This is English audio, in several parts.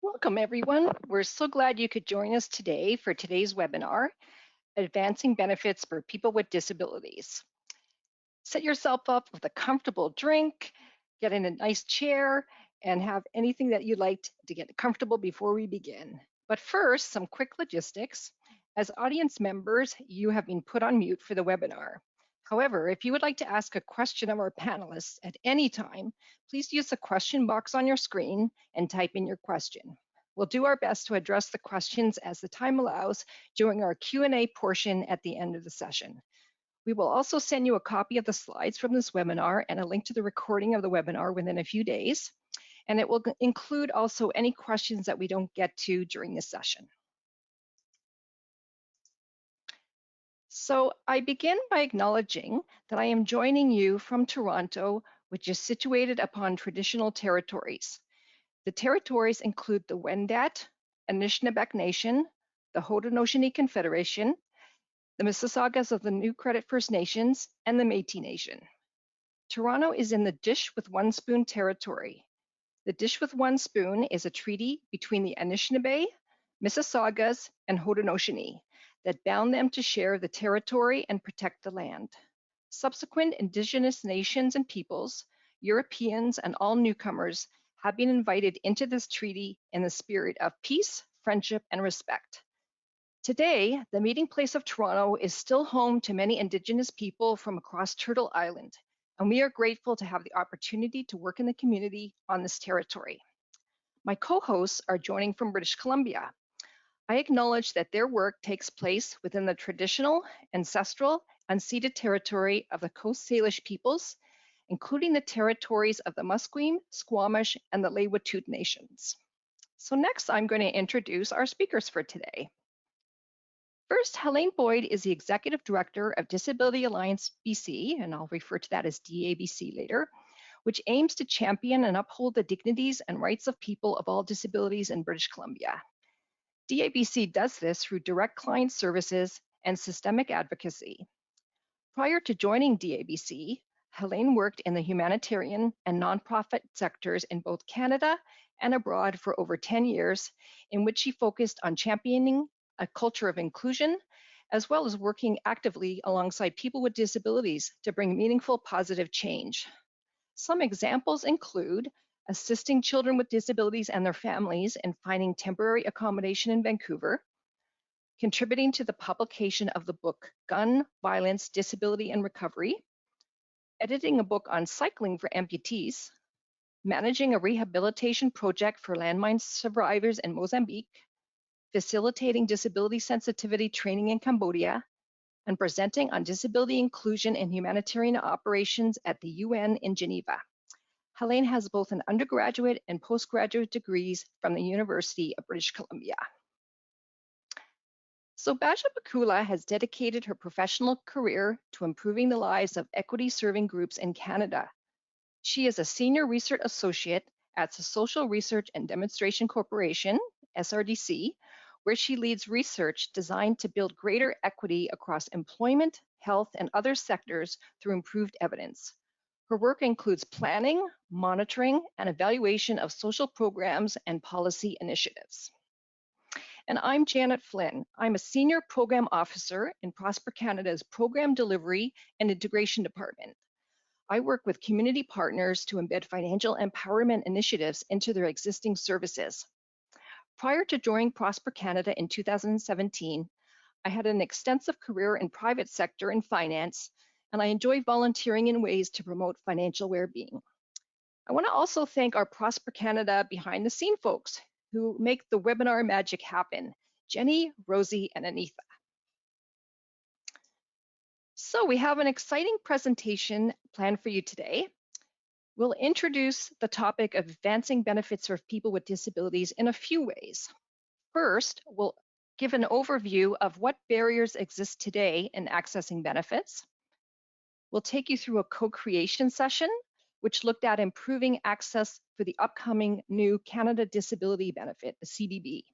Welcome, everyone. We're so glad you could join us today for today's webinar, Advancing Benefits for People with Disabilities. Set yourself up with a comfortable drink, get in a nice chair, and have anything that you'd like to get comfortable before we begin. But first, some quick logistics. As audience members, you have been put on mute for the webinar. However, if you would like to ask a question of our panelists at any time, please use the question box on your screen and type in your question. We'll do our best to address the questions as the time allows during our Q&A portion at the end of the session. We will also send you a copy of the slides from this webinar and a link to the recording of the webinar within a few days. And it will include also any questions that we don't get to during this session. So I begin by acknowledging that I am joining you from Toronto, which is situated upon traditional territories. The territories include the Wendat, Anishinaabeg Nation, the Haudenosaunee Confederation, the Mississaugas of the New Credit First Nations, and the Métis Nation. Toronto is in the Dish with One Spoon territory. The Dish with One Spoon is a treaty between the Anishinaabe, Mississaugas, and Haudenosaunee that bound them to share the territory and protect the land. Subsequent Indigenous nations and peoples, Europeans, and all newcomers have been invited into this treaty in the spirit of peace, friendship, and respect. Today, the meeting place of Toronto is still home to many Indigenous people from across Turtle Island, and we are grateful to have the opportunity to work in the community on this territory. My co-hosts are joining from British Columbia. I acknowledge that their work takes place within the traditional, ancestral, unceded territory of the Coast Salish peoples, including the territories of the Musqueam, Squamish, and the Tsleil-Waututh nations. So next, I'm going to introduce our speakers for today. First, Helene Boyd is the Executive Director of Disability Alliance BC, and I'll refer to that as DABC later, which aims to champion and uphold the dignities and rights of people of all disabilities in British Columbia. DABC does this through direct client services and systemic advocacy. Prior to joining DABC, Helene worked in the humanitarian and nonprofit sectors in both Canada and abroad for over 10 years, in which she focused on championing a culture of inclusion, as well as working actively alongside people with disabilities to bring meaningful positive change. Some examples include assisting children with disabilities and their families in finding temporary accommodation in Vancouver, contributing to the publication of the book Gun, Violence, Disability and Recovery, editing a book on cycling for amputees, managing a rehabilitation project for landmine survivors in Mozambique, facilitating disability sensitivity training in Cambodia, and presenting on disability inclusion and humanitarian operations at the UN in Geneva. Helene has both an undergraduate and postgraduate degrees from the University of British Columbia. So Baja Bakula has dedicated her professional career to improving the lives of equity-serving groups in Canada. She is a Senior Research Associate at the Social Research and Demonstration Corporation, SRDC, where she leads research designed to build greater equity across employment, health, and other sectors through improved evidence. Her work includes planning, monitoring, and evaluation of social programs and policy initiatives. And I'm Janet Flynn. I'm a Senior Program Officer in Prosper Canada's Program Delivery and Integration Department. I work with community partners to embed financial empowerment initiatives into their existing services. Prior to joining Prosper Canada in 2017, I had an extensive career in private sector and finance, and I enjoy volunteering in ways to promote financial well-being. I want to also thank our Prosper Canada behind the scene folks who make the webinar magic happen, Jenny, Rosie, and Anitha. So we have an exciting presentation planned for you today. We'll introduce the topic of advancing benefits for people with disabilities in a few ways. First, we'll give an overview of what barriers exist today in accessing benefits. We'll take you through a co-creation session, which looked at improving access for the upcoming new Canada Disability Benefit, the CDB.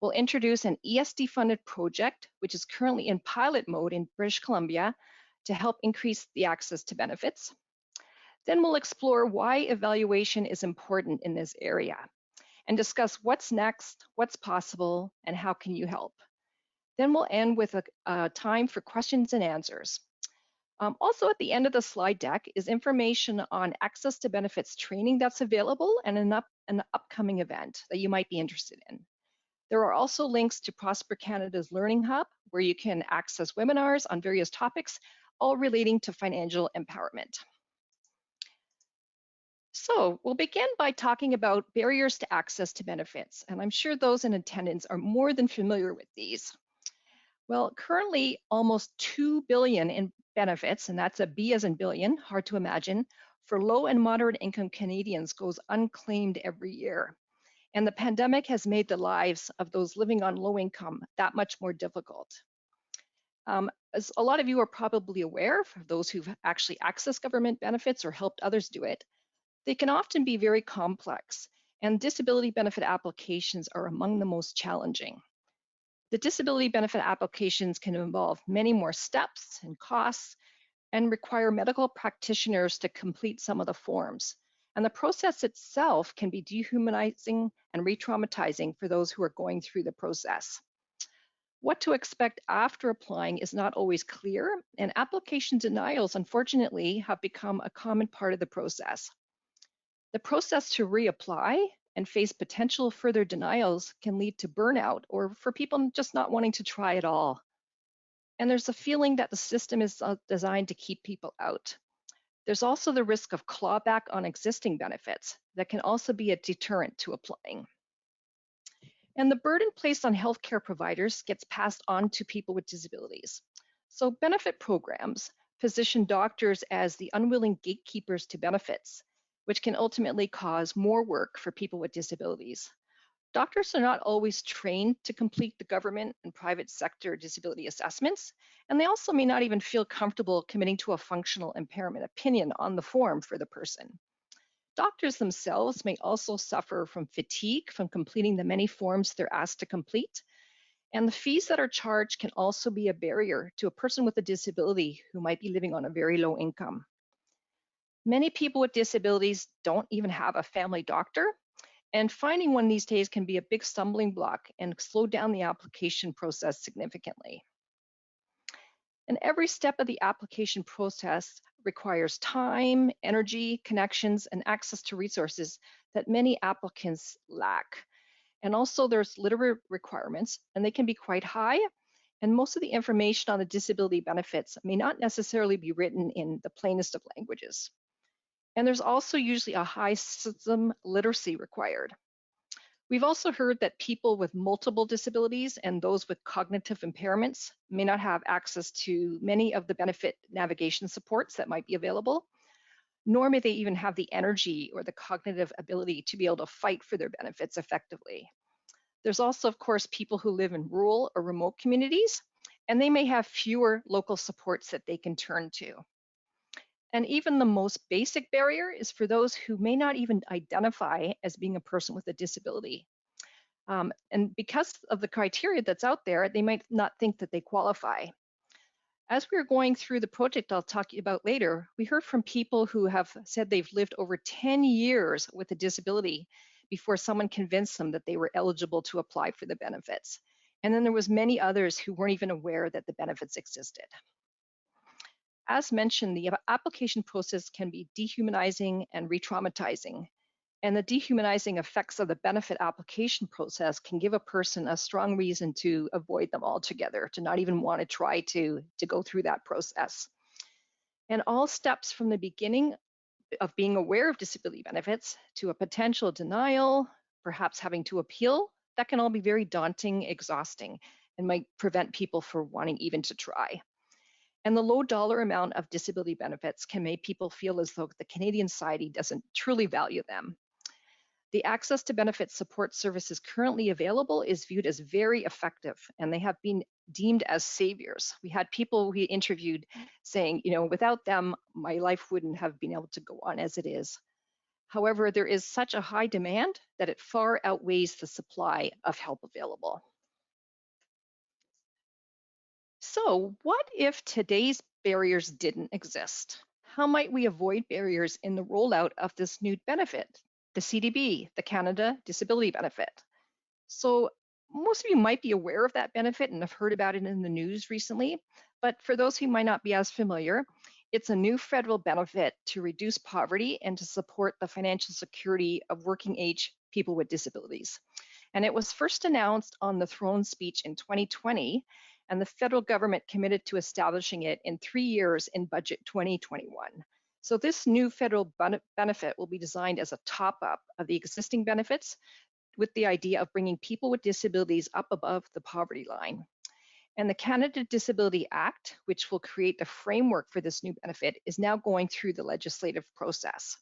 We'll introduce an ESD-funded project, which is currently in pilot mode in British Columbia to help increase the access to benefits. Then we'll explore why evaluation is important in this area. and discuss what's next, what's possible, and how can you help. Then we'll end with a time for questions and answers. Also, at the end of the slide deck is information on access to benefits training that's available and an upcoming event that you might be interested in. There are also links to Prosper Canada's Learning Hub, where you can access webinars on various topics, all relating to financial empowerment. So we'll begin by talking about barriers to access to benefits, and I'm sure those in attendance are more than familiar with these. Well, currently almost 2 billion in benefits, and that's a B as in billion, hard to imagine, for low and moderate income Canadians goes unclaimed every year. And the pandemic has made the lives of those living on low income that much more difficult. As a lot of you are probably aware, for those who've actually accessed government benefits or helped others do it, they can often be very complex, and disability benefit applications are among the most challenging. The disability benefit applications can involve many more steps and costs and require medical practitioners to complete some of the forms. And the process itself can be dehumanizing and re-traumatizing for those who are going through the process. What to expect after applying is not always clear, and application denials, unfortunately, have become a common part of the process. The process to reapply and face potential further denials can lead to burnout or for people just not wanting to try at all. And there's a feeling that the system is designed to keep people out. There's also the risk of clawback on existing benefits that can also be a deterrent to applying. And the burden placed on healthcare providers gets passed on to people with disabilities. So benefit programs position doctors as the unwilling gatekeepers to benefits, which can ultimately cause more work for people with disabilities. Doctors are not always trained to complete the government and private sector disability assessments, and they also may not even feel comfortable committing to a functional impairment opinion on the form for the person. Doctors themselves may also suffer from fatigue from completing the many forms they're asked to complete, and the fees that are charged can also be a barrier to a person with a disability who might be living on a very low income. Many people with disabilities don't even have a family doctor, and finding one these days can be a big stumbling block and slow down the application process significantly. And every step of the application process requires time, energy, connections, and access to resources that many applicants lack. And also there's literary requirements, and they can be quite high. And most of the information on the disability benefits may not necessarily be written in the plainest of languages. And there's also usually a high system literacy required. We've also heard that people with multiple disabilities and those with cognitive impairments may not have access to many of the benefit navigation supports that might be available, nor may they even have the energy or the cognitive ability to be able to fight for their benefits effectively. There's also, of course, people who live in rural or remote communities, and they may have fewer local supports that they can turn to. And even the most basic barrier is for those who may not even identify as being a person with a disability. And because of the criteria that's out there, they might not think that they qualify. As we were going through the project I'll talk about later, we heard from people who have said they've lived over 10 years with a disability before someone convinced them that they were eligible to apply for the benefits. And then there was many others who weren't even aware that the benefits existed. As mentioned, the application process can be dehumanizing and re-traumatizing. And the dehumanizing effects of the benefit application process can give a person a strong reason to avoid them altogether, to not even want to try to go through that process. And all steps from the beginning of being aware of disability benefits to a potential denial, perhaps having to appeal, that can all be very daunting, exhausting, and might prevent people from wanting even to try. And the low dollar amount of disability benefits can make people feel as though the Canadian society doesn't truly value them. The access to benefit support services currently available is viewed as very effective, and they have been deemed as saviors. We had people we interviewed saying, without them, my life wouldn't have been able to go on as it is. However, there is such a high demand that it far outweighs the supply of help available. So, what if today's barriers didn't exist? How might we avoid barriers in the rollout of this new benefit? the CDB, the Canada Disability Benefit. So most of you might be aware of that benefit and have heard about it in the news recently, but for those who might not be as familiar, it's a new federal benefit to reduce poverty and to support the financial security of working age people with disabilities. And it was first announced on the throne speech in 2020, and the federal government committed to establishing it in 3 years in budget 2021. So this new federal benefit will be designed as a top-up of the existing benefits with the idea of bringing people with disabilities up above the poverty line. And the Canada Disability Act, which will create the framework for this new benefit, is now going through the legislative process.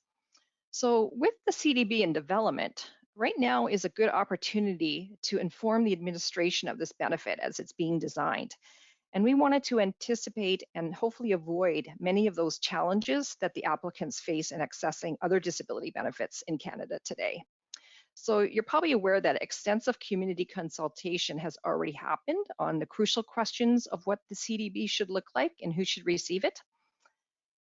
So with the CDB in development, right now is a good opportunity to inform the administration of this benefit as it's being designed. And we wanted to anticipate and hopefully avoid many of those challenges that the applicants face in accessing other disability benefits in Canada today. So you're probably aware that extensive community consultation has already happened on the crucial questions of what the CDB should look like and who should receive it.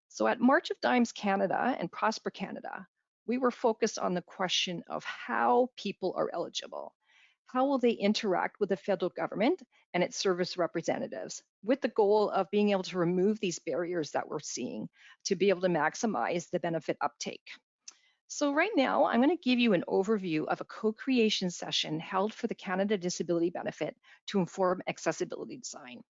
So at March of Dimes Canada and Prosper Canada, we were focused on the question of how people are eligible. How will they interact with the federal government and its service representatives with the goal of being able to remove these barriers that we're seeing to be able to maximize the benefit uptake. So right now, I'm going to give you an overview of a co-creation session held for the Canada Disability Benefit to inform accessibility design.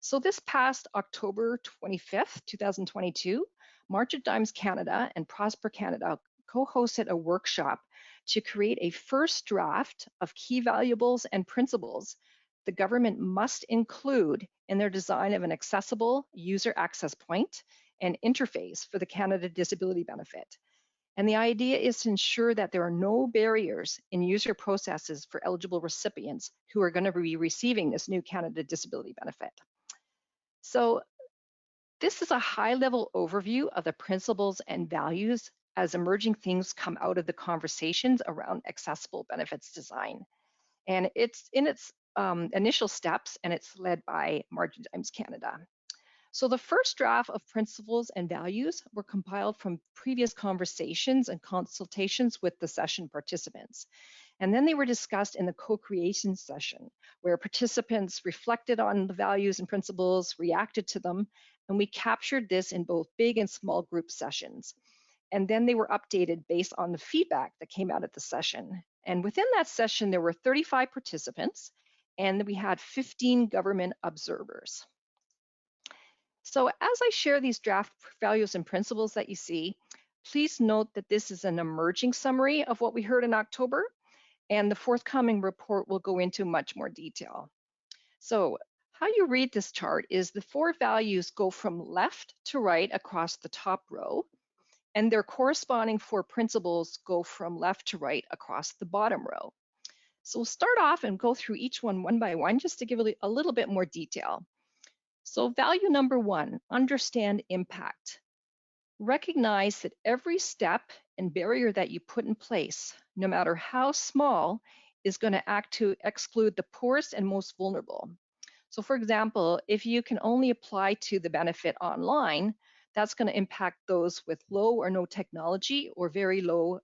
So this past October 25th, 2022, March of Dimes Canada and Prosper Canada co-hosted a workshop to create a first draft of key valuables and principles the government must include in their design of an accessible user access point and interface for the Canada Disability Benefit. And the idea is to ensure that there are no barriers in user processes for eligible recipients who are going to be receiving this new Canada Disability Benefit. So this is a high-level overview of the principles and values as emerging themes come out of the conversations around accessible benefits design. And it's in its initial steps, and it's led by March of Dimes Canada. So the first draft of principles and values were compiled from previous conversations and consultations with the session participants. And then they were discussed in the co-creation session, where participants reflected on the values and principles, reacted to them, and we captured this in both big and small group sessions. And then they were updated based on the feedback that came out at the session. And within that session, there were 35 participants, and we had 15 government observers. So as I share these draft values and principles that you see, please note that this is an emerging summary of what we heard in October, and the forthcoming report will go into much more detail. So how you read this chart is the 4 values go from left to right across the top row, and their corresponding 4 principles go from left to right across the bottom row. So we'll start off and go through each one by one just to give a little bit more detail. So value number 1, understand impact. Recognize that every step and barrier that you put in place, no matter how small, is going to act to exclude the poorest and most vulnerable. So for example, if you can only apply to the benefit online, that's going to impact those with low or no technology or very low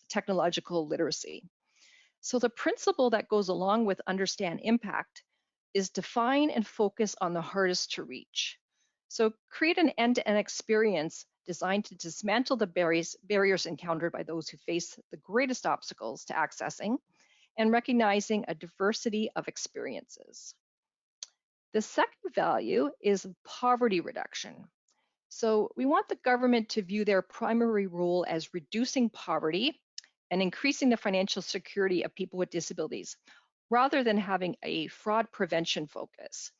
technological literacy. So the principle that goes along with understand impact is define and focus on the hardest to reach. So create an end-to-end experience designed to dismantle the barriers encountered by those who face the greatest obstacles to accessing and recognizing a diversity of experiences. The second value is poverty reduction. So we want the government to view their primary role as reducing poverty and increasing the financial security of people with disabilities, rather than having a fraud prevention focus.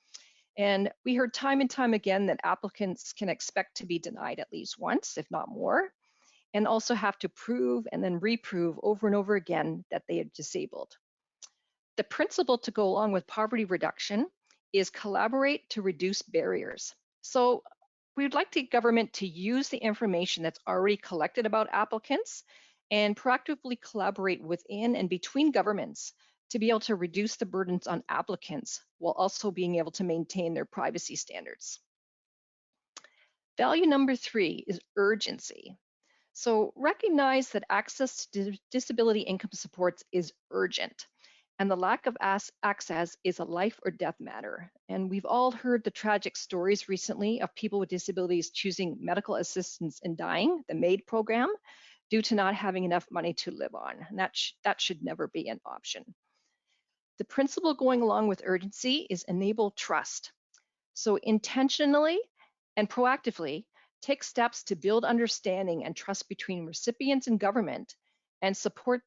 And we heard time and time again that applicants can expect to be denied at least once, if not more, and also have to prove and then reprove over and over again that they are disabled. The principle to go along with poverty reduction is collaborate to reduce barriers. So we would like the government to use the information that's already collected about applicants and proactively collaborate within and between governments to be able to reduce the burdens on applicants while also being able to maintain their privacy standards. Value number 3 is urgency. So recognize that access to disability income supports is urgent, and the lack of access is a life or death matter. And we've all heard the tragic stories recently of people with disabilities choosing medical assistance and dying, the MAID program, due to not having enough money to live on. And that should never be an option. The principle going along with urgency is enable trust. So intentionally and proactively take steps to build understanding and trust between recipients and government and support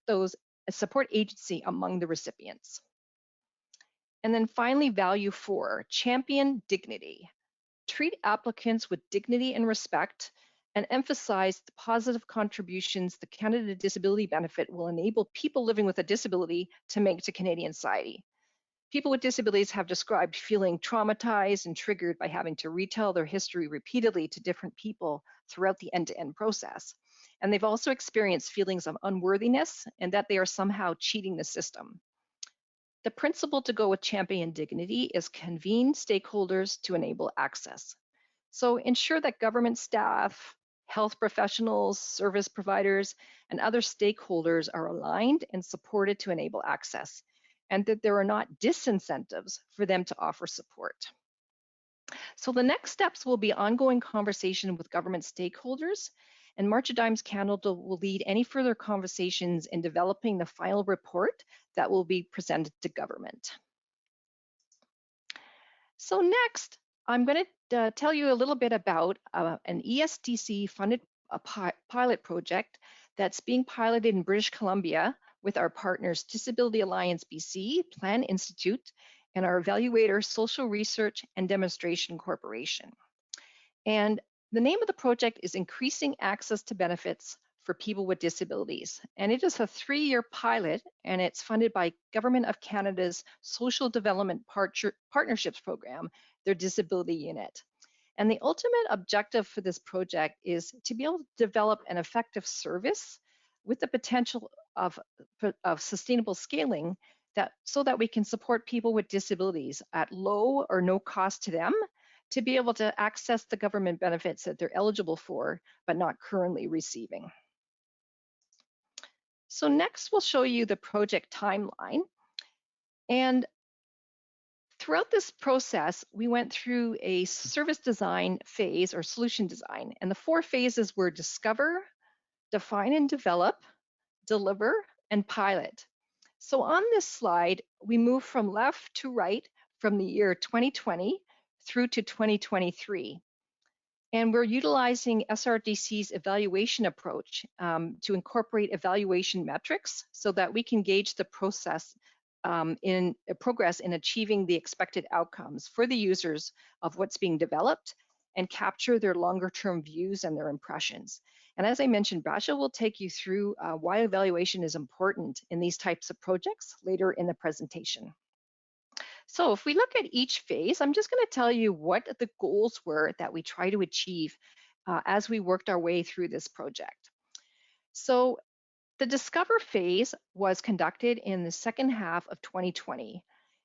agency among the recipients. And then finally, value 4, champion dignity. Treat applicants with dignity and respect and emphasize the positive contributions the Canada Disability Benefit will enable people living with a disability to make to Canadian society. People with disabilities have described feeling traumatized and triggered by having to retell their history repeatedly to different people throughout the end-to-end process. And they've also experienced feelings of unworthiness and that they are somehow cheating the system. The principle to go with champion dignity is convene stakeholders to enable access. So ensure that government staff, health professionals, service providers, and other stakeholders are aligned and supported to enable access, and that there are not disincentives for them to offer support. So the next steps will be ongoing conversation with government stakeholders, and March of Dimes Canada will lead any further conversations in developing the final report that will be presented to government. So next, I'm going to tell you a little bit about an ESDC funded pilot project that's being piloted in British Columbia with our partners Disability Alliance BC, Plan Institute, and our evaluator Social Research and Demonstration Corporation. And the name of the project is Increasing Access to Benefits for People with Disabilities. And it is a 3-year pilot, and it's funded by Government of Canada's Social Development Partnerships Program, their disability unit. And the ultimate objective for this project is to be able to develop an effective service with the potential of sustainable scaling so that we can support people with disabilities at low or no cost to them to be able to access the government benefits that they're eligible for, but not currently receiving. So next we'll show you the project timeline. And throughout this process, we went through a service design phase or solution design. And the 4 phases were discover, define and develop, deliver, and pilot. So on this slide, we move from left to right from the year 2020 through to 2023. And we're utilizing SRDC's evaluation approach to incorporate evaluation metrics so that we can gauge the progress in achieving the expected outcomes for the users of what's being developed and capture their longer term views and their impressions. And as I mentioned, Basha will take you through why evaluation is important in these types of projects later in the presentation. So if we look at each phase, I'm just going to tell you what the goals were that we try to achieve as we worked our way through this project. So the Discover phase was conducted in the second half of 2020.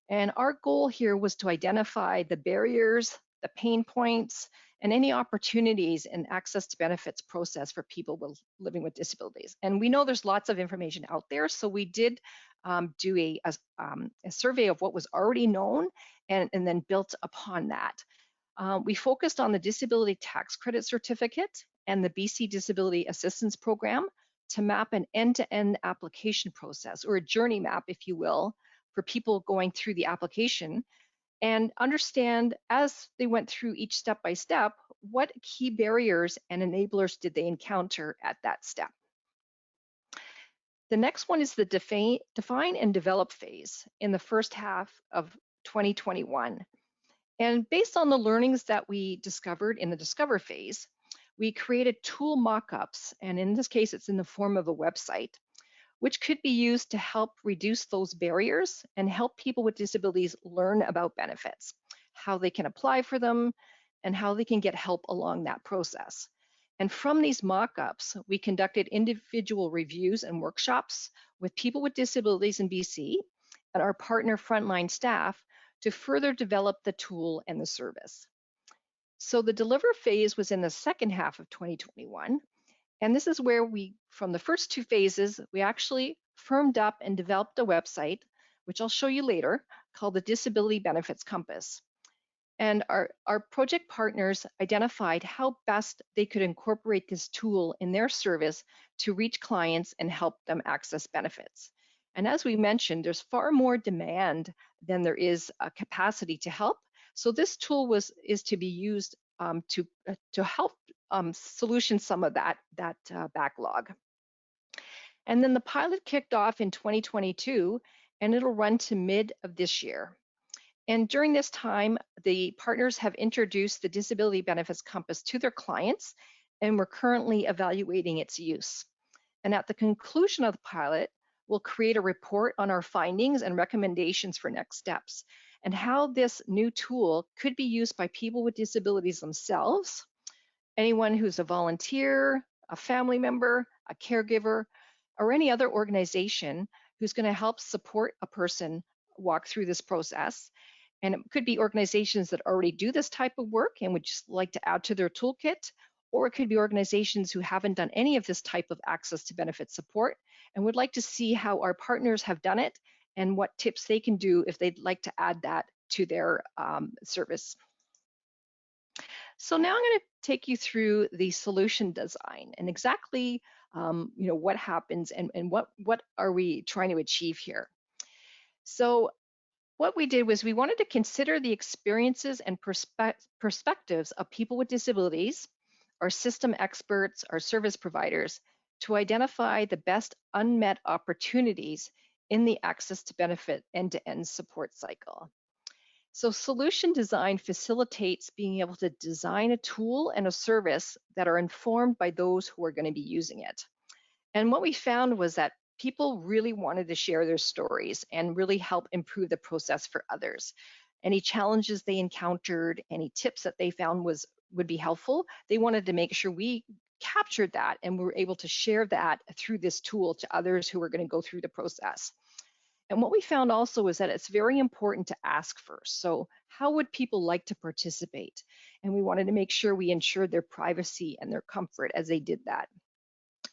And our goal here was to identify the barriers, the pain points, and any opportunities in access to benefits process for people living with disabilities. And we know there's lots of information out there, so we did do a survey of what was already known and then built upon that. We focused on the Disability Tax Credit Certificate and the BC Disability Assistance Program to map an end-to-end application process, or a journey map, if you will, for people going through the application, and understand as they went through each step by step, what key barriers and enablers did they encounter at that step. The next one is the define and develop phase in the first half of 2021. And based on the learnings that we discovered in the Discover phase, we created tool mock-ups, and in this case, it's in the form of a website, which could be used to help reduce those barriers and help people with disabilities learn about benefits, how they can apply for them, and how they can get help along that process. And from these mock-ups, we conducted individual reviews and workshops with people with disabilities in BC and our partner frontline staff to further develop the tool and the service. So the deliver phase was in the second half of 2021, And this is where from the first two phases, we actually firmed up and developed a website, which I'll show you later, called the Disability Benefits Compass. And our project partners identified how best they could incorporate this tool in their service to reach clients and help them access benefits. And as we mentioned, there's far more demand than there is a capacity to help. So this tool is to be used to help solution some of that backlog. And then the pilot kicked off in 2022, and it'll run to mid of this year. And during this time, the partners have introduced the Disability Benefits Compass to their clients, and we're currently evaluating its use. And at the conclusion of the pilot, we'll create a report on our findings and recommendations for next steps, and how this new tool could be used by people with disabilities themselves, anyone who's a volunteer, a family member, a caregiver, or any other organization who's going to help support a person walk through this process. And it could be organizations that already do this type of work and would just like to add to their toolkit, or it could be organizations who haven't done any of this type of access to benefit support and would like to see how our partners have done it and what tips they can do if they'd like to add that to their service. So now I'm going to take you through the solution design and exactly what happens and what are we trying to achieve here. So what we did was we wanted to consider the experiences and perspectives of people with disabilities, our system experts, our service providers, to identify the best unmet opportunities in the access to benefit end-to-end support cycle. So solution design facilitates being able to design a tool and a service that are informed by those who are going to be using it. And what we found was that people really wanted to share their stories and really help improve the process for others. Any challenges they encountered, any tips that they found would be helpful, they wanted to make sure we captured that and we were able to share that through this tool to others who were going to go through the process. And what we found also is that it's very important to ask first. So how would people like to participate? And we wanted to make sure we ensured their privacy and their comfort as they did that.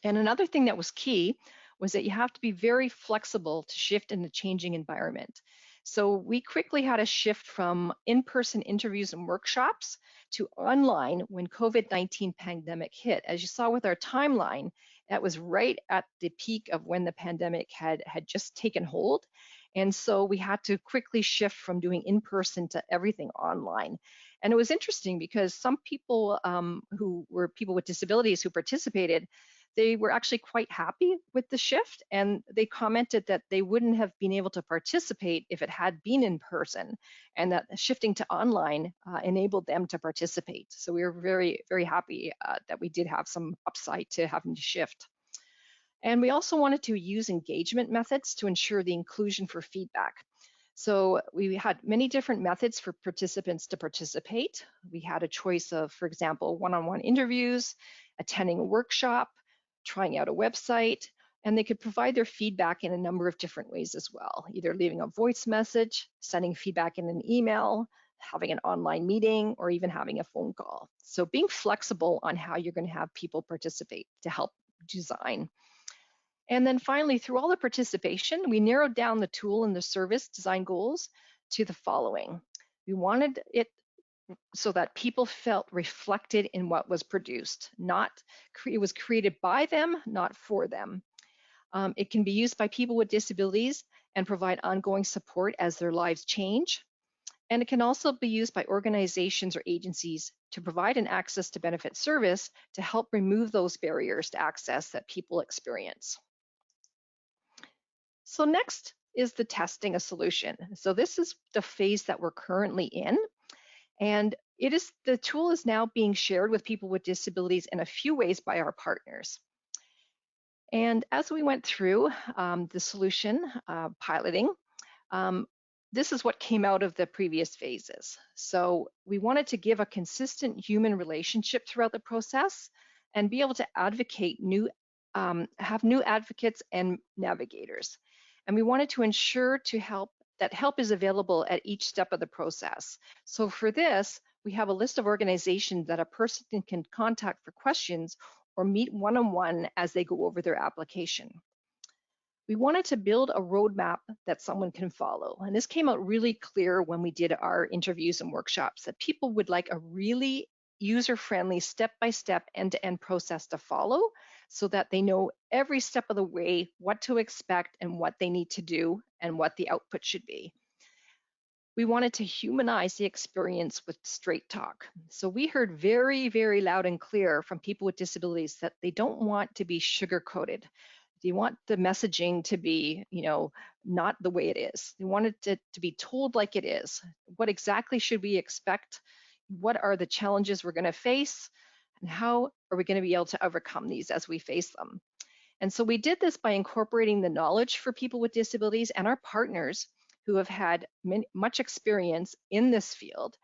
And another thing that was key was that you have to be very flexible to shift in the changing environment. So we quickly had a shift from in-person interviews and workshops to online when COVID-19 pandemic hit. As you saw with our timeline, that was right at the peak of when the pandemic had just taken hold. And so we had to quickly shift from doing in-person to everything online. And it was interesting because some people who were people with disabilities who participated, they were actually quite happy with the shift, and they commented that they wouldn't have been able to participate if it had been in person, and that shifting to online enabled them to participate. So we were very, very happy that we did have some upside to having to shift. And we also wanted to use engagement methods to ensure the inclusion for feedback. So we had many different methods for participants to participate. We had a choice of, for example, one-on-one interviews, attending a workshop, trying out a website, and they could provide their feedback in a number of different ways as well, either leaving a voice message, sending feedback in an email, having an online meeting, or even having a phone call. So being flexible on how you're going to have people participate to help design. And then finally, through all the participation, we narrowed down the tool and the service design goals to the following. We wanted it so that people felt reflected in what was produced. It was created by them, not for them. It can be used by people with disabilities and provide ongoing support as their lives change. And it can also be used by organizations or agencies to provide an access to benefit service to help remove those barriers to access that people experience. So next is the testing a solution. So this is the phase that we're currently in. And the tool is now being shared with people with disabilities in a few ways by our partners. And as we went through the solution piloting, this is what came out of the previous phases. So we wanted to give a consistent human relationship throughout the process and be able to advocate have new advocates and navigators. And we wanted to ensure that help is available at each step of the process. So for this, we have a list of organizations that a person can contact for questions or meet one-on-one as they go over their application. We wanted to build a roadmap that someone can follow. And this came out really clear when we did our interviews and workshops, that people would like a really user-friendly, step-by-step, end-to-end process to follow so that they know every step of the way what to expect and what they need to do and what the output should be. We wanted to humanize the experience with straight talk. So we heard very, very loud and clear from people with disabilities that they don't want to be sugar-coated. They want the messaging to be, not the way it is. They want it to be told like it is. What exactly should we expect? What are the challenges we're going to face? And how are we going to be able to overcome these as we face them? And so we did this by incorporating the knowledge for people with disabilities and our partners who have had much experience in this field.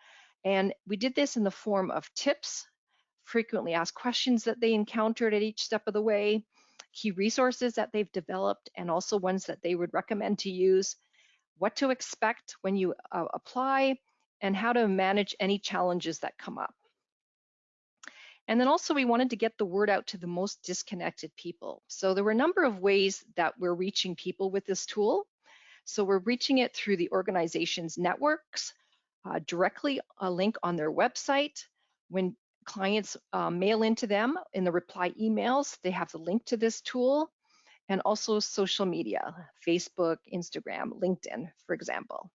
And we did this in the form of tips, frequently asked questions that they encountered at each step of the way, key resources that they've developed, and also ones that they would recommend to use, what to expect when you apply, and how to manage any challenges that come up. And then also we wanted to get the word out to the most disconnected people. So there were a number of ways that we're reaching people with this tool. So we're reaching it through the organization's networks, directly a link on their website. When clients mail into them in the reply emails, they have the link to this tool, and also social media, Facebook, Instagram, LinkedIn, for example.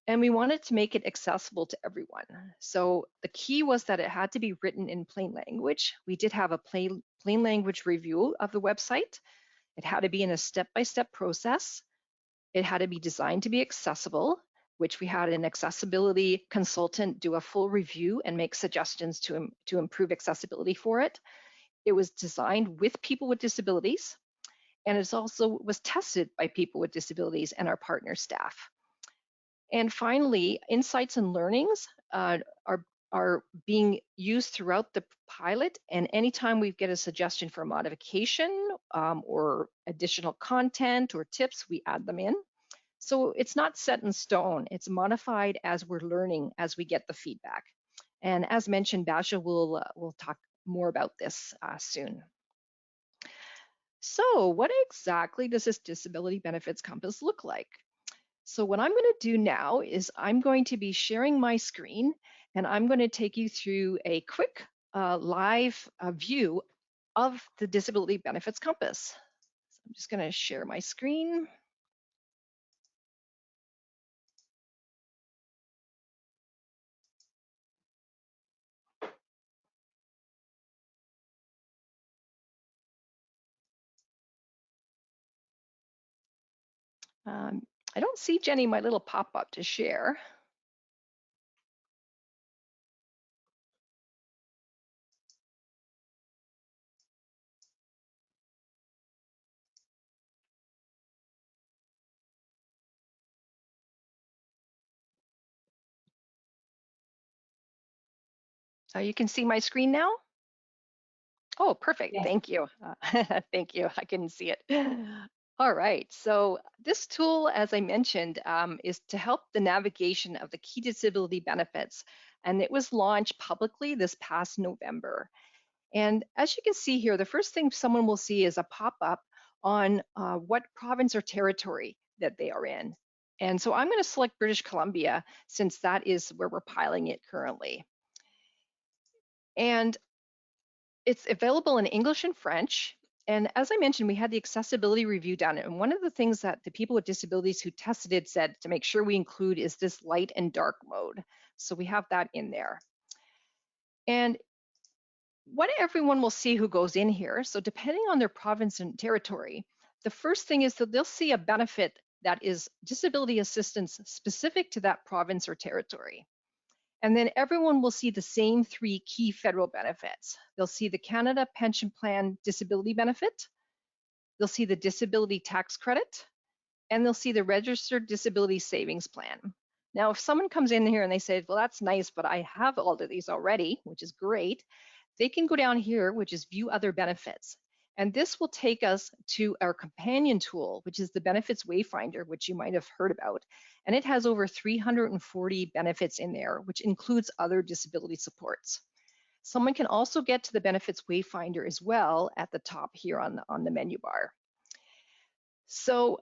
And we wanted to make it accessible to everyone. So the key was that it had to be written in plain language. We did have a plain language review of the website. It had to be in a step-by-step process. It had to be designed to be accessible, which we had an accessibility consultant do a full review and make suggestions to improve accessibility for it. It was designed with people with disabilities, and it also was tested by people with disabilities and our partner staff. And finally, insights and learnings are being used throughout the pilot, and anytime we get a suggestion for a modification or additional content or tips, we add them in. So it's not set in stone. It's modified as we're learning, as we get the feedback. And as mentioned, Basha will talk more about this soon. So what exactly does this disability benefits compass look like? So what I'm going to do now is I'm going to be sharing my screen, and I'm going to take you through a quick live view of the disability benefits compass. So I'm just going to share my screen. I don't see, Jenny, my little pop-up to share. So you can see my screen now? Oh, perfect. Yeah. Thank you. Thank you. I can see it. All right. So this tool, as I mentioned, is to help the navigation of the key disability benefits. And it was launched publicly this past November. And as you can see here, the first thing someone will see is a pop-up on what province or territory that they are in. And so I'm going to select British Columbia, since that is where we're piloting it currently. And it's available in English and French. And as I mentioned, we had the accessibility review done. And one of the things that the people with disabilities who tested it said to make sure we include is this light and dark mode. So we have that in there. And what everyone will see who goes in here, so depending on their province and territory, the first thing is that they'll see a benefit that is disability assistance specific to that province or territory. And then everyone will see the same three key federal benefits. They'll see the Canada Pension Plan Disability Benefit, they'll see the Disability Tax Credit, and they'll see the Registered Disability Savings Plan. Now, if someone comes in here and they say, well, that's nice, but I have all of these already, which is great, they can go down here, which is View Other Benefits. And this will take us to our companion tool, which is the Benefits Wayfinder, which you might have heard about. And it has over 340 benefits in there, which includes other disability supports. Someone can also get to the benefits wayfinder as well at the top here on the menu bar. So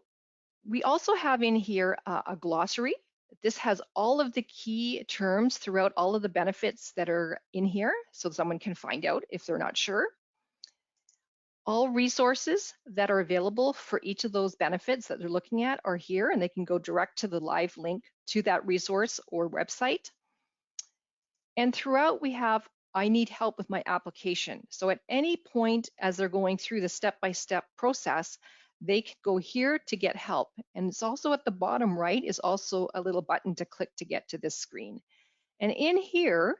we also have in here a glossary. This has all of the key terms throughout all of the benefits that are in here, so someone can find out if they're not sure. All resources that are available for each of those benefits that they're looking at are here, and they can go direct to the live link to that resource or website. And throughout we have, I need help with my application. So at any point as they're going through the step-by-step process, they can go here to get help. And it's also at the bottom right is also a little button to click to get to this screen. And in here,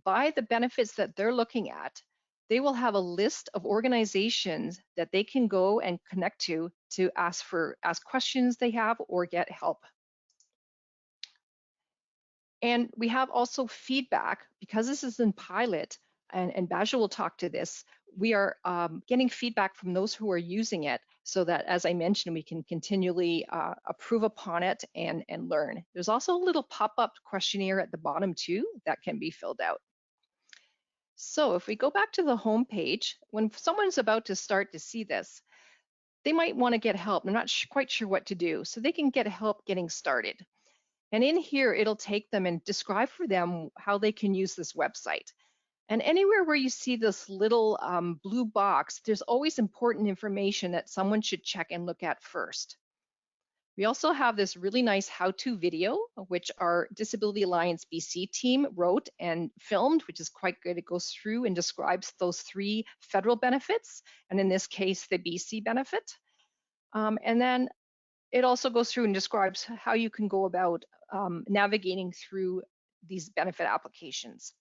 by the benefits that they're looking at, they will have a list of organizations that they can go and connect to ask questions they have or get help. And we have also feedback, because this is in pilot, and Baja will talk to this, we are getting feedback from those who are using it so that, as I mentioned, we can continually improve upon it and learn. There's also a little pop-up questionnaire at the bottom too that can be filled out. So if we go back to the home page, when someone's about to start to see this, they might want to get help. They're not quite sure what to do, so they can get help getting started. And in here, it'll take them and describe for them how they can use this website. And anywhere where you see this little blue box, there's always important information that someone should check and look at first. We also have this really nice how-to video, which our Disability Alliance BC team wrote and filmed, which is quite good. It goes through and describes those 3 federal benefits, and in this case, the BC benefit. And then it also goes through and describes how you can go about navigating through these benefit applications.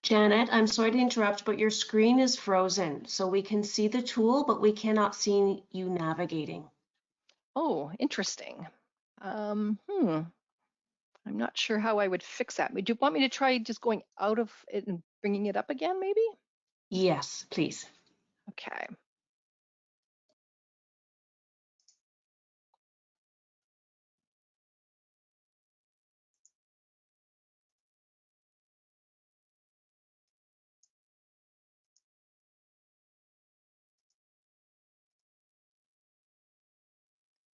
Janet, I'm sorry to interrupt, but your screen is frozen. So we can see the tool, but we cannot see you navigating. Oh, interesting. I'm not sure how I would fix that. Would you want me to try just going out of it and bringing it up again, maybe? Yes, please. Okay.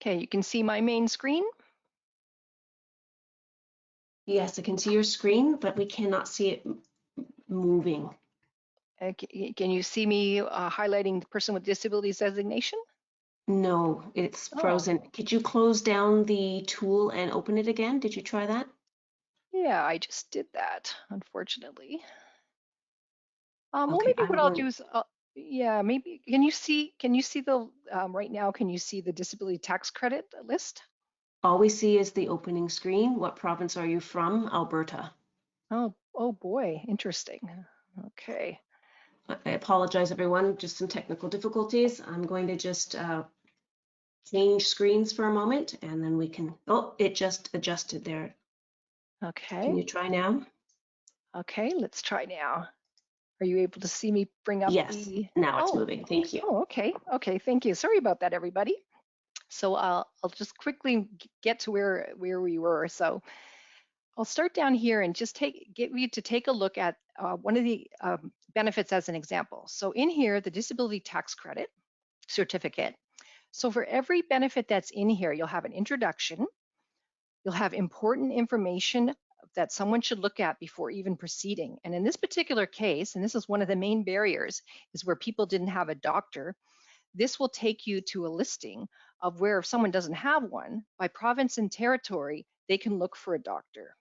Okay, you can see my main screen. Yes, I can see your screen, but we cannot see it moving. Can you see me highlighting the person with disabilities designation? No, it's frozen. Could you close down the tool and open it again? Did you try that? Yeah, I just did that, unfortunately. Well, Okay, maybe what I'll do is, yeah, maybe, can you see the, right now, can you see the disability tax credit list? all we see is the opening screen. What province are you from? Alberta. Oh boy, interesting. Okay. I apologize, everyone, just some technical difficulties. I'm going to just change screens for a moment and then we can, oh, it just adjusted there. Okay. Can you try now? Okay, let's try now. Are you able to see me bring up Yes, now it's moving. Thank you. Oh, okay. Okay, thank you. Sorry about that, everybody. So I'll just quickly get to where we were. So I'll start down here and just get you to take a look at one of the benefits as an example. So in here, the disability tax credit certificate. So for every benefit that's in here, you'll have an introduction, you'll have important information that someone should look at before even proceeding. And in this particular case, and this is one of the main barriers, is where people didn't have a doctor. This will take you to a listing of where, if someone doesn't have one, by province and territory, they can look for a doctor.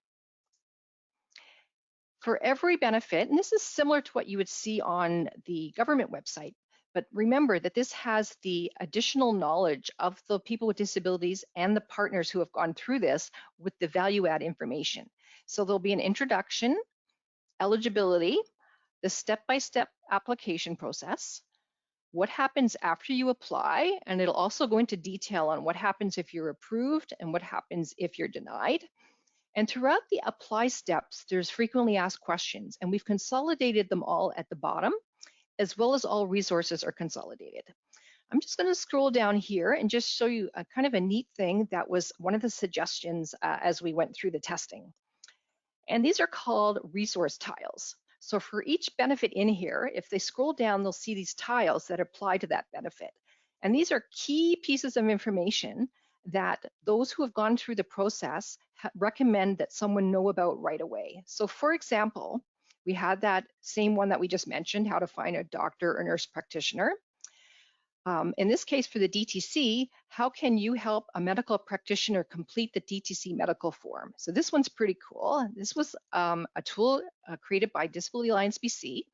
For every benefit, and this is similar to what you would see on the government website, but remember that this has the additional knowledge of the people with disabilities and the partners who have gone through this with the value add information. So there'll be an introduction, eligibility, the step-by-step application process, what happens after you apply, and it'll also go into detail on what happens if you're approved and what happens if you're denied. And throughout the apply steps, there's frequently asked questions, and we've consolidated them all at the bottom, as well as all resources are consolidated. I'm just going to scroll down here and just show you a kind of a neat thing that was one of the suggestions as we went through the testing. And these are called resource tiles. So for each benefit in here, if they scroll down, they'll see these tiles that apply to that benefit. And these are key pieces of information that those who have gone through the process recommend that someone know about right away. So for example, we had that same one that we just mentioned, how to find a doctor or nurse practitioner. In this case for the DTC, how can you help a medical practitioner complete the DTC medical form? So this one's pretty cool. This was a tool created by Disability Alliance BC.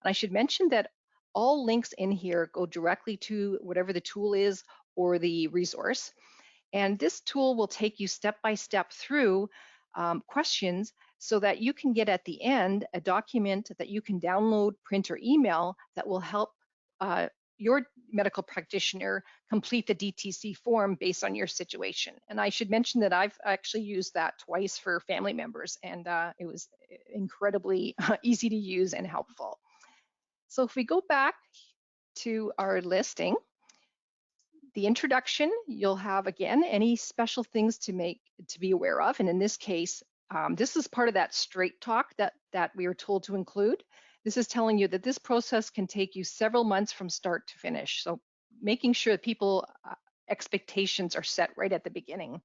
And I should mention that all links in here go directly to whatever the tool is or the resource. And this tool will take you step by step through questions so that you can get at the end a document that you can download, print, or email that will help your medical practitioner complete the DTC form based on your situation. And I should mention that I've actually used that twice for family members, and it was incredibly easy to use and helpful. So if we go back to our listing, the introduction, you'll have, again, any special things to be aware of. And in this case, this is part of that straight talk that we were told to include. This is telling you that this process can take you several months from start to finish. So making sure that people expectations are set right at the beginning.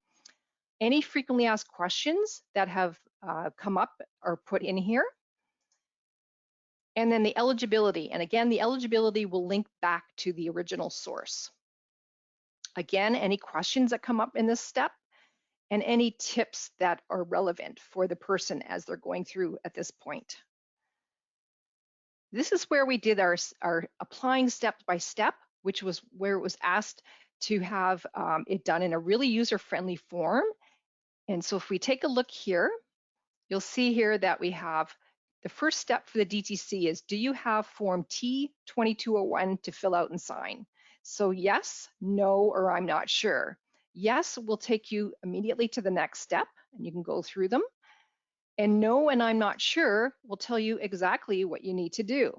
Any frequently asked questions that have come up are put in here. And then the eligibility. And again, the eligibility will link back to the original source. Again, any questions that come up in this step and any tips that are relevant for the person as they're going through at this point. This is where we did our applying step by step, which was where it was asked to have it done in a really user-friendly form. And so if we take a look here, you'll see here that we have the first step for the DTC is, do you have form T2201 to fill out and sign? So yes, no, or I'm not sure. Yes will take you immediately to the next step, and you can go through them. And no, and I'm not sure will tell you exactly what you need to do.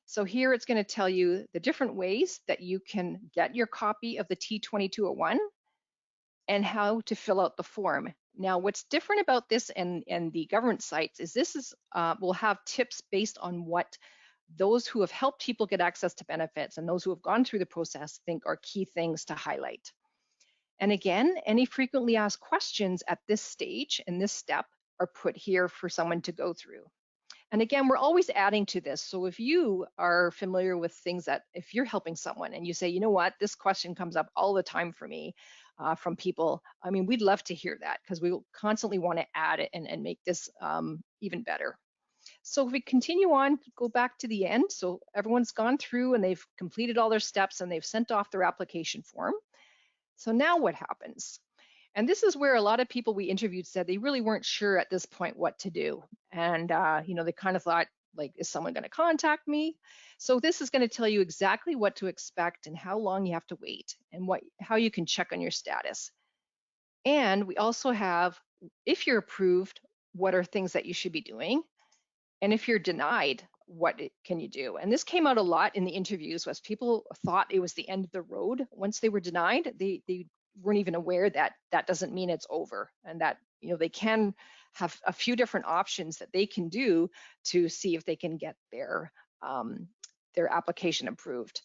So here it's going to tell you the different ways that you can get your copy of the T2201 and how to fill out the form. Now, what's different about this and the government sites is this is will have tips based on what those who have helped people get access to benefits and those who have gone through the process think are key things to highlight. And again, any frequently asked questions at this stage in this step are put here for someone to go through. And again, we're always adding to this. So if you are familiar with things that, if you're helping someone and you say, you know what, this question comes up all the time for me from people, I mean, we'd love to hear that because we will constantly want to add it and make this even better. So if we continue on, go back to the end. So everyone's gone through and they've completed all their steps and they've sent off their application form. So now what happens? And this is where a lot of people we interviewed said they really weren't sure at this point what to do. And, you know, they kind of thought, like, is someone going to contact me? So this is going to tell you exactly what to expect and how long you have to wait and how you can check on your status. And we also have, if you're approved, what are things that you should be doing? And if you're denied, what can you do? And this came out a lot in the interviews, was people thought it was the end of the road. Once they were denied, they weren't even aware that that doesn't mean it's over, and that, you know, they can have a few different options that they can do to see if they can get their application approved.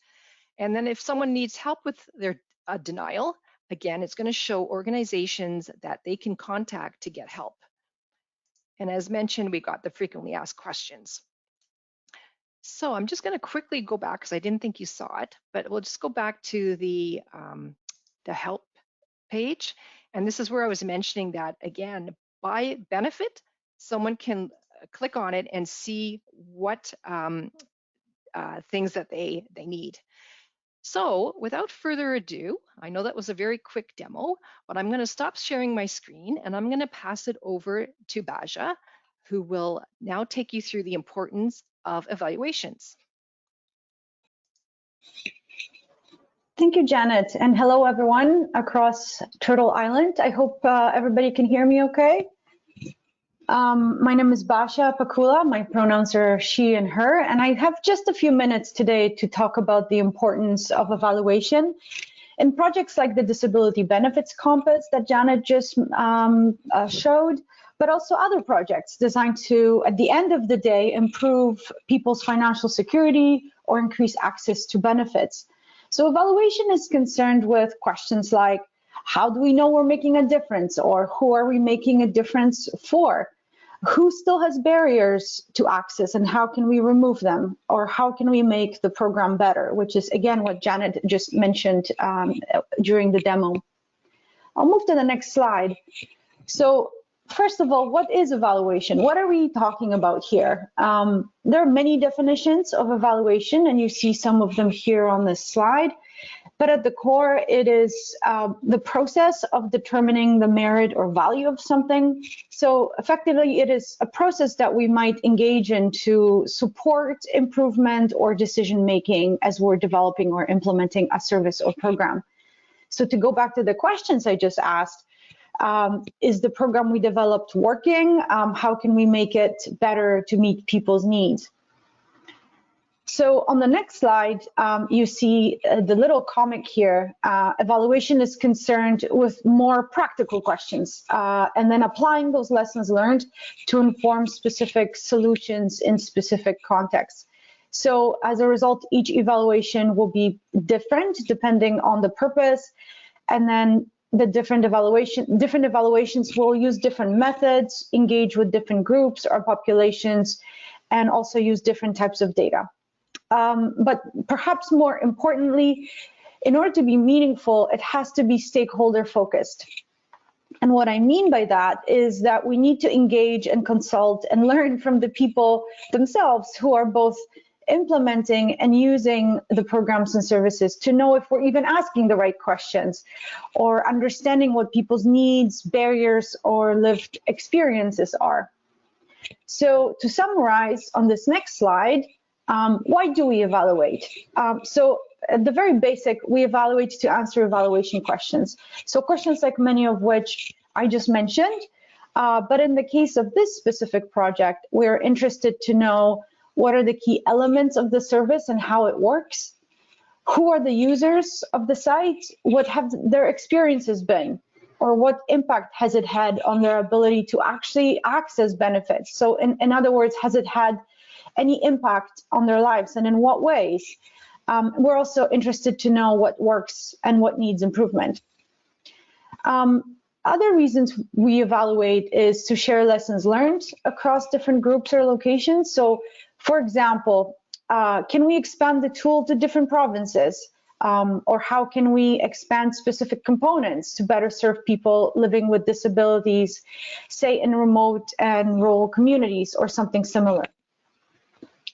And then if someone needs help with their denial, again, it's going to show organizations that they can contact to get help. And as mentioned, we got the frequently asked questions. So I'm just going to quickly go back because I didn't think you saw it, but we'll just go back to the help page. And this is where I was mentioning that, again, by benefit, someone can click on it and see what things that they need. So without further ado, I know that was a very quick demo, but I'm going to stop sharing my screen and I'm going to pass it over to Baja, who will now take you through the importance of evaluations. Thank you, Janet, and hello everyone across Turtle Island. I hope everybody can hear me okay. My name is Basha Pakula. My pronouns are she and her, and I have just a few minutes today to talk about the importance of evaluation in projects like the Disability Benefits Compass that Janet just showed, but also other projects designed to, at the end of the day, improve people's financial security or increase access to benefits. So evaluation is concerned with questions like, how do we know we're making a difference, or who are we making a difference for? Who still has barriers to access and how can we remove them? Or how can we make the program better, which is again what Janet just mentioned during the demo. I'll move to the next slide. So first of all, what is evaluation? What are we talking about here? There are many definitions of evaluation, and you see some of them here on this slide. But at the core, it is the process of determining the merit or value of something. So effectively, it is a process that we might engage in to support improvement or decision-making as we're developing or implementing a service or program. So to go back to the questions I just asked, is the program we developed working? How can we make it better to meet people's needs? So on the next slide, you see the little comic here. Evaluation is concerned with more practical questions and then applying those lessons learned to inform specific solutions in specific contexts. So as a result, each evaluation will be different depending on the purpose, and then the different evaluations will use different methods, engage with different groups or populations, and also use different types of data. But perhaps more importantly, in order to be meaningful, it has to be stakeholder focused. And what I mean by that is that we need to engage and consult and learn from the people themselves who are both implementing and using the programs and services to know if we're even asking the right questions or understanding what people's needs, barriers, or lived experiences are. So to summarize on this next slide, why do we evaluate? So at the very basic, we evaluate to answer evaluation questions. So questions like many of which I just mentioned, but in the case of this specific project, we're interested to know what are the key elements of the service and how it works? Who are the users of the site? What have their experiences been? Or what impact has it had on their ability to actually access benefits? So in other words, has it had any impact on their lives, and in what ways? We're also interested to know what works and what needs improvement. Other reasons we evaluate is to share lessons learned across different groups or locations. So, for example, can we expand the tool to different provinces? Or how can we expand specific components to better serve people living with disabilities, say in remote and rural communities or something similar?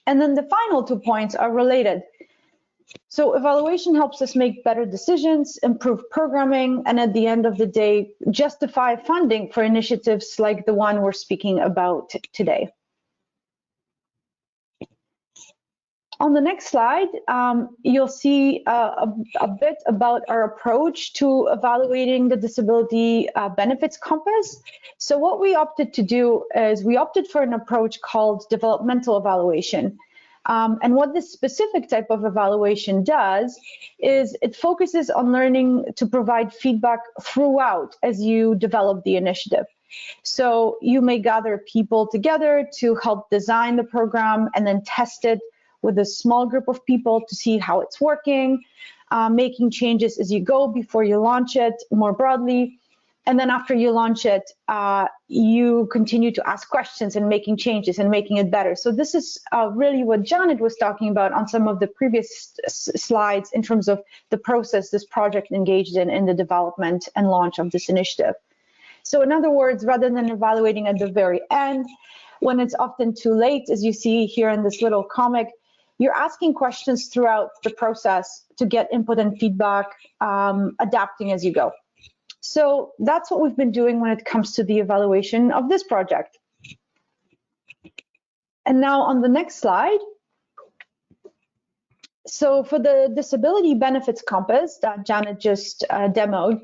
And then the final 2 points are related. So evaluation helps us make better decisions, improve programming, and at the end of the day, justify funding for initiatives like the one we're speaking about today. On the next slide, you'll see a bit about our approach to evaluating the disability benefits compass. So what we opted to do is we opted for an approach called developmental evaluation. And what this specific type of evaluation does is it focuses on learning to provide feedback throughout as you develop the initiative. So you may gather people together to help design the program and then test it with a small group of people to see how it's working, making changes as you go before you launch it more broadly. And then after you launch it, you continue to ask questions and making changes and making it better. So this is really what Janet was talking about on some of the previous slides in terms of the process this project engaged in the development and launch of this initiative. So in other words, rather than evaluating at the very end, when it's often too late, as you see here in this little comic, you're asking questions throughout the process to get input and feedback, adapting as you go. So that's what we've been doing when it comes to the evaluation of this project. And now on the next slide. So for the disability benefits compass that Janet just demoed,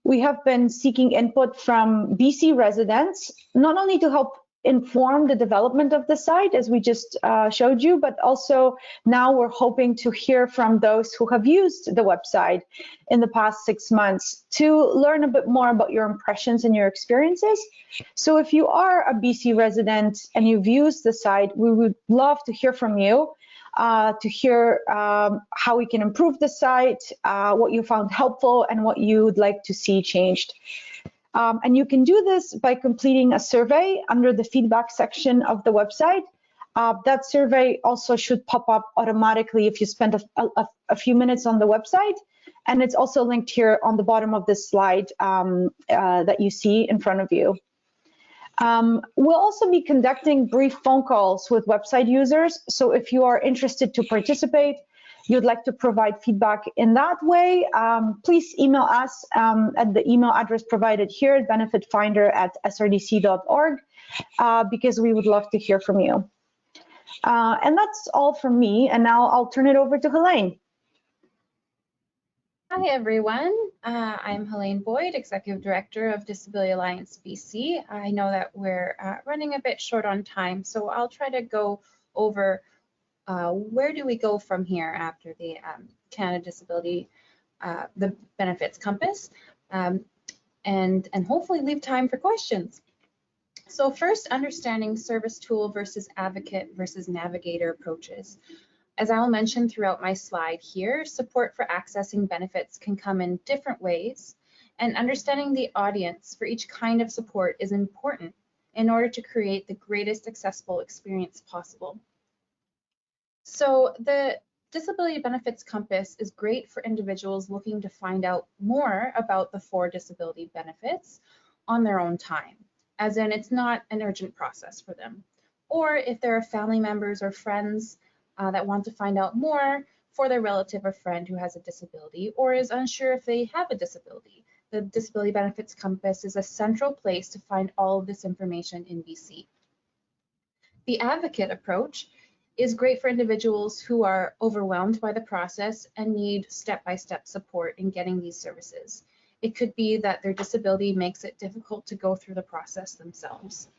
we have been seeking input from BC residents, not only to help inform the development of the site, as we just showed you, but also now we're hoping to hear from those who have used the website in the past 6 months to learn a bit more about your impressions and your experiences. So if you are a BC resident and you've used the site, we would love to hear from you, to hear how we can improve the site, what you found helpful, and what you would like to see changed. And you can do this by completing a survey under the feedback section of the website. That survey also should pop up automatically if you spend a few minutes on the website. And it's also linked here on the bottom of this slide that you see in front of you. We'll also be conducting brief phone calls with website users. So if you are interested to participate, you'd like to provide feedback in that way, please email us at the email address provided here at benefitfinder@srdc.org, because we would love to hear from you. And that's all from me. And now I'll turn it over to Helene. Hi, everyone. I'm Helene Boyd, Executive Director of Disability Alliance BC. I know that we're running a bit short on time, so I'll try to go over where do we go from here after the Canada Disability, the Benefits Compass, and hopefully leave time for questions. So first, understanding service tool versus advocate versus navigator approaches. As I will mention throughout my slide here, support for accessing benefits can come in different ways, and understanding the audience for each kind of support is important in order to create the greatest accessible experience possible. So the Disability Benefits Compass is great for individuals looking to find out more about the 4 disability benefits on their own time, as in it's not an urgent process for them. Or if there are family members or friends that want to find out more for their relative or friend who has a disability or is unsure if they have a disability. The Disability Benefits Compass is a central place to find all of this information in BC. The advocate approach is great for individuals who are overwhelmed by the process and need step-by-step support in getting these services. It could be that their disability makes it difficult to go through the process themselves.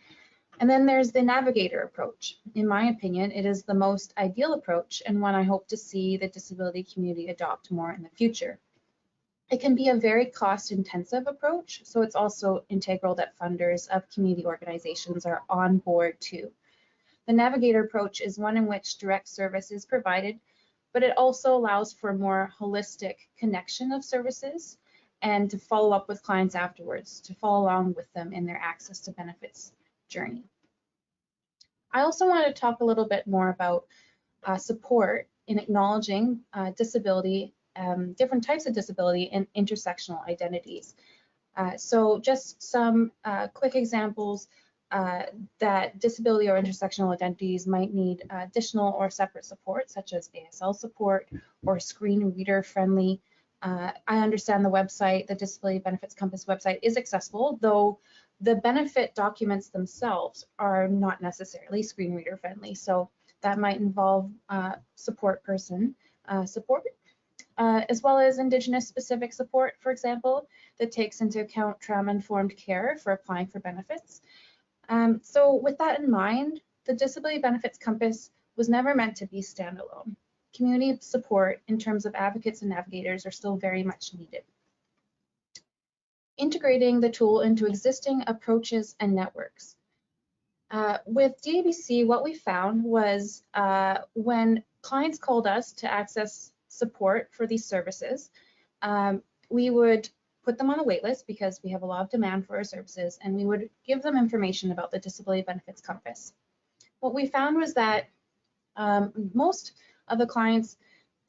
And then there's the navigator approach. In my opinion, it is the most ideal approach and one I hope to see the disability community adopt more in the future. It can be a very cost-intensive approach, so it's also integral that funders of community organizations are on board too. The navigator approach is one in which direct service is provided, but it also allows for a more holistic connection of services and to follow up with clients afterwards, to follow along with them in their access to benefits journey. I also want to talk a little bit more about support in acknowledging disability, different types of disability and intersectional identities. So just some quick examples that disability or intersectional identities might need additional or separate support, such as ASL support or screen reader friendly. I understand the website, the Disability Benefits Compass website, is accessible, though the benefit documents themselves are not necessarily screen reader friendly. So that might involve support person support, as well as Indigenous specific support, for example, that takes into account trauma-informed care for applying for benefits. So with that in mind, the Disability Benefits Compass was never meant to be standalone. Community support in terms of advocates and navigators are still very much needed. Integrating the tool into existing approaches and networks. With DABC, what we found was when clients called us to access support for these services, we would put them on a wait list because we have a lot of demand for our services, and we would give them information about the Disability Benefits Compass. What we found was that most of the clients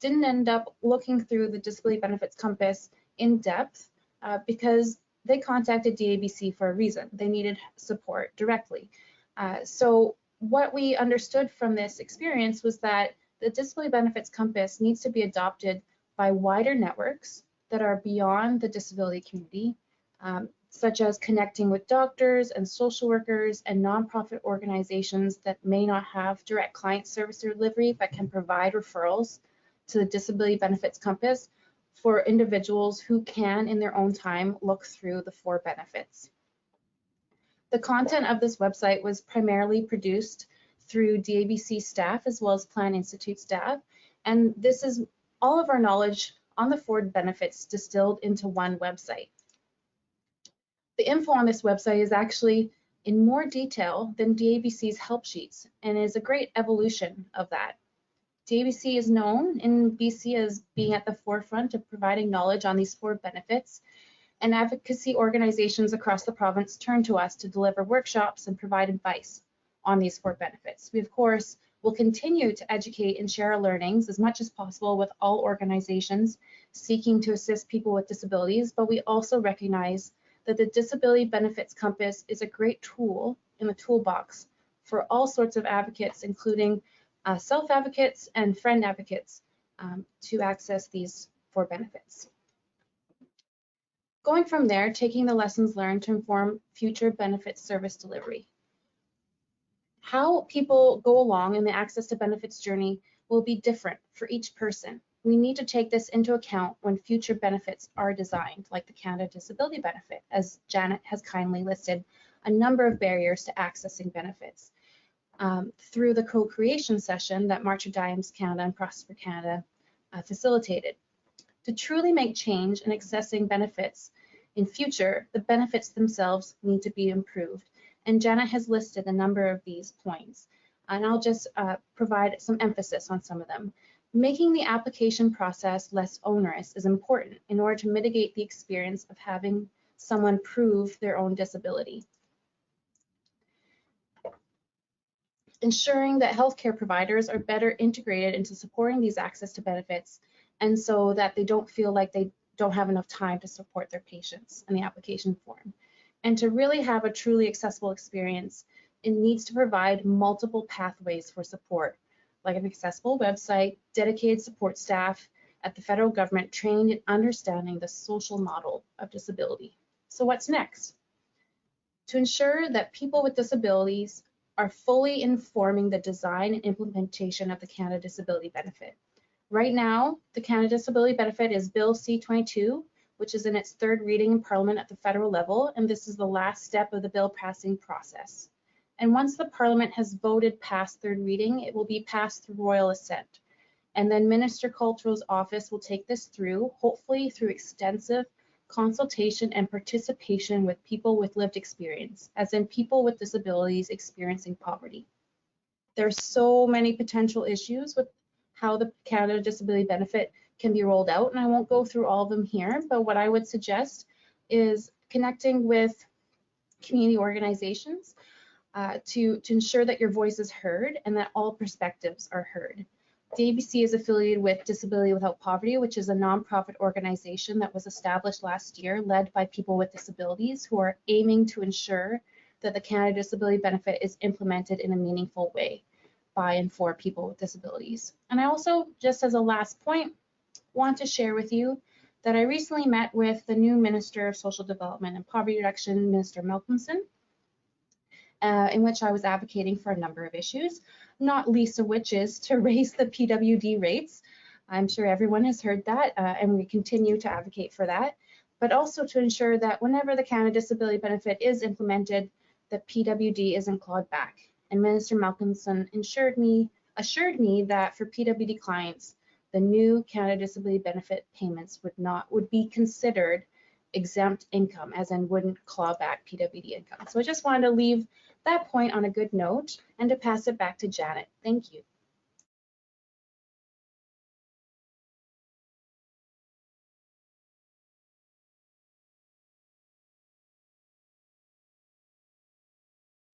didn't end up looking through the Disability Benefits Compass in depth because they contacted DABC for a reason. They needed support directly. So what we understood from this experience was that the Disability Benefits Compass needs to be adopted by wider networks that are beyond the disability community, such as connecting with doctors and social workers and nonprofit organizations that may not have direct client service delivery but can provide referrals to the Disability Benefits Compass for individuals who can, in their own time, look through the 4 benefits. The content of this website was primarily produced through DABC staff as well as Plan Institute staff, and this is all of our knowledge on the Ford benefits distilled into one website. The info on this website is actually in more detail than DABC's help sheets and is a great evolution of that. DABC is known in BC as being at the forefront of providing knowledge on these Ford benefits, and advocacy organizations across the province turn to us to deliver workshops and provide advice on these Ford benefits. We, of course, will continue to educate and share our learnings as much as possible with all organizations seeking to assist people with disabilities, but we also recognize that the Disability Benefits Compass is a great tool in the toolbox for all sorts of advocates, including self-advocates and friend advocates to access these Ford benefits. Going from there, taking the lessons learned to inform future benefits service delivery. How people go along in the access to benefits journey will be different for each person. We need to take this into account when future benefits are designed, like the Canada Disability Benefit, as Janet has kindly listed a number of barriers to accessing benefits through the co-creation session that March of Dimes Canada and Prosper Canada facilitated. To truly make change in accessing benefits in future, the benefits themselves need to be improved. And Janet has listed a number of these points, and I'll just provide some emphasis on some of them. Making the application process less onerous is important in order to mitigate the experience of having someone prove their own disability. Ensuring that healthcare providers are better integrated into supporting these access to benefits, and so that they don't feel like they don't have enough time to support their patients in the application form. And to really have a truly accessible experience, it needs to provide multiple pathways for support, like an accessible website, dedicated support staff at the federal government trained in understanding the social model of disability. So what's next? To ensure that people with disabilities are fully informing the design and implementation of the Canada Disability Benefit. Right now, the Canada Disability Benefit is Bill C-22, which is in its third reading in Parliament at the federal level, and this is the last step of the bill passing process. And once the Parliament has voted past third reading, it will be passed through royal assent. And then Minister Cultural's office will take this through, hopefully through extensive consultation and participation with people with lived experience, as in people with disabilities experiencing poverty. There's so many potential issues with how the Canada Disability Benefit can be rolled out, and I won't go through all of them here, but what I would suggest is connecting with community organizations to ensure that your voice is heard and that all perspectives are heard. DABC is affiliated with Disability Without Poverty, which is a nonprofit organization that was established last year, led by people with disabilities who are aiming to ensure that the Canada Disability Benefit is implemented in a meaningful way by and for people with disabilities. And I also, just as a last point, want to share with you that I recently met with the new Minister of Social Development and Poverty Reduction, Minister Malcolmson, in which I was advocating for a number of issues, not least of which is to raise the PWD rates. I'm sure everyone has heard that, and we continue to advocate for that, but also to ensure that whenever the Canada Disability Benefit is implemented, the PWD isn't clawed back. And Minister Malcolmson assured me that for PWD clients, the new Canada Disability Benefit payments would be considered exempt income, as in wouldn't claw back PWD income. So I just wanted to leave that point on a good note and to pass it back to Janet. Thank you.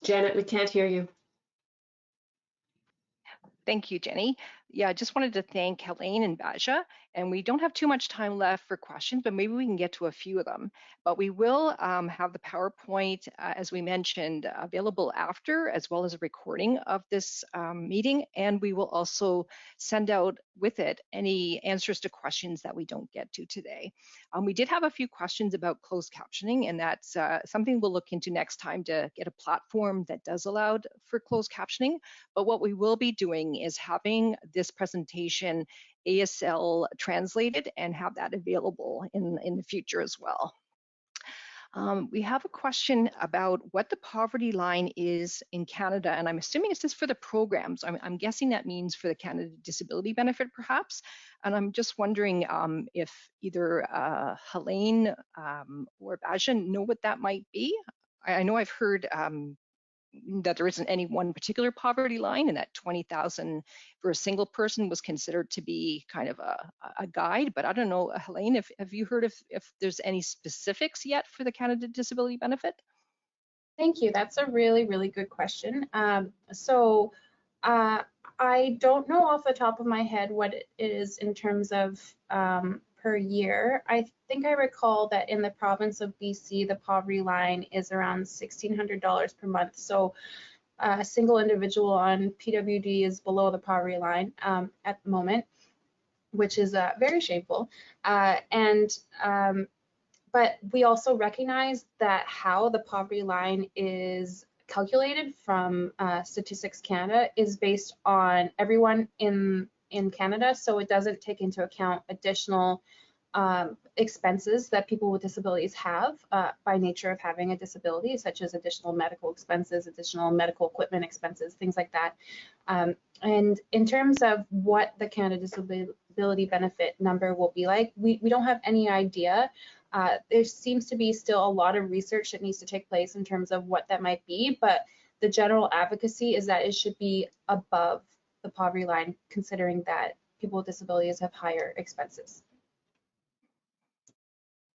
Janet, we can't hear you. Thank you, Jenny. Yeah, I just wanted to thank Helene and Baja, and we don't have too much time left for questions, but maybe we can get to a few of them. But we will have the PowerPoint, as we mentioned, available after, as well as a recording of this meeting, and we will also send out with it any answers to questions that we don't get to today. We did have a few questions about closed captioning, and that's something we'll look into next time to get a platform that does allow for closed captioning. But what we will be doing is having this presentation ASL translated and have that available in the future as well. We have a question about what the poverty line is in Canada, and I'm assuming it's just for the programs. I'm guessing that means for the Canada Disability Benefit, perhaps. And I'm just wondering if either Helene or Bajan know what that might be. I know I've heard that there isn't any one particular poverty line, and that 20,000 for a single person was considered to be kind of a guide. But I don't know, Helene, have you heard if there's any specifics yet for the Canada Disability Benefit? Thank you. That's a really, really good question. I don't know off the top of my head what it is in terms of per year. I think I recall that in the province of BC, the poverty line is around $1,600 per month. So a single individual on PWD is below the poverty line at the moment, which is very shameful. But we also recognize that how the poverty line is calculated from Statistics Canada is based on everyone in Canada, so it doesn't take into account additional expenses that people with disabilities have by nature of having a disability, such as additional medical expenses, additional medical equipment expenses, things like that. And in terms of what the Canada Disability Benefit number will be like, we don't have any idea. There seems to be still a lot of research that needs to take place in terms of what that might be, but the general advocacy is that it should be above the poverty line, considering that people with disabilities have higher expenses.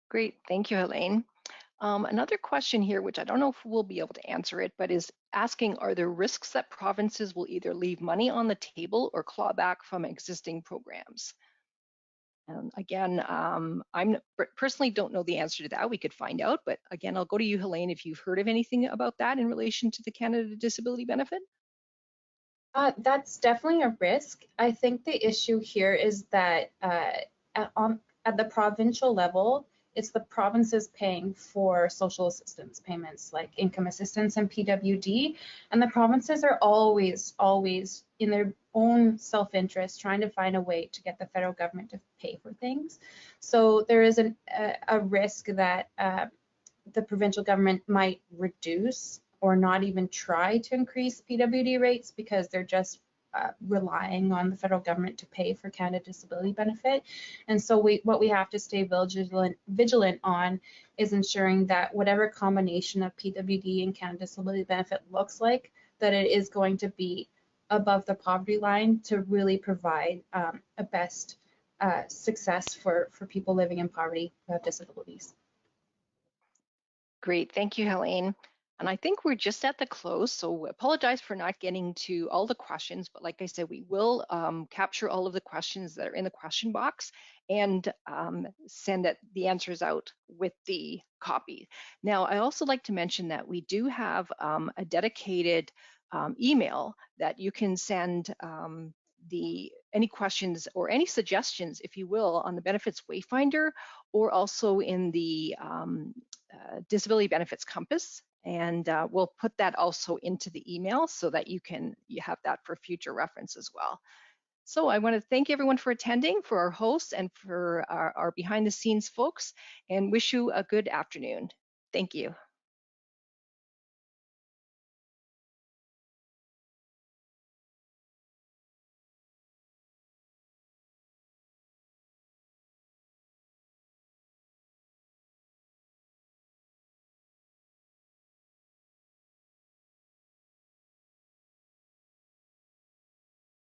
Great, thank you, Helene. Another question here, which I don't know if we'll be able to answer it, but is asking, are there risks that provinces will either leave money on the table or claw back from existing programs? Again, I personally don't know the answer to that. We could find out, but again, I'll go to you, Helene, if you've heard of anything about that in relation to the Canada Disability Benefit. That's definitely a risk. I think the issue here is that at the provincial level, it's the provinces paying for social assistance payments like income assistance and PWD, and the provinces are always in their own self-interest trying to find a way to get the federal government to pay for things. So there is a risk that the provincial government might reduce or not even try to increase PWD rates because they're just relying on the federal government to pay for Canada Disability Benefit. And so what we have to stay vigilant on is ensuring that whatever combination of PWD and Canada Disability Benefit looks like, that it is going to be above the poverty line to really provide a best success for people living in poverty who have disabilities. Great, thank you, Helene. And I think we're just at the close, so apologize for not getting to all the questions, but like I said, we will capture all of the questions that are in the question box and send the answers out with the copy. Now, I also like to mention that we do have a dedicated email that you can send any questions or any suggestions, if you will, on the Benefits Wayfinder or also in the Disability Benefits Compass. And we'll put that also into the email so that you have that for future reference as well. So I want to thank everyone for attending, for our hosts and for our behind the scenes folks, and wish you a good afternoon. Thank you.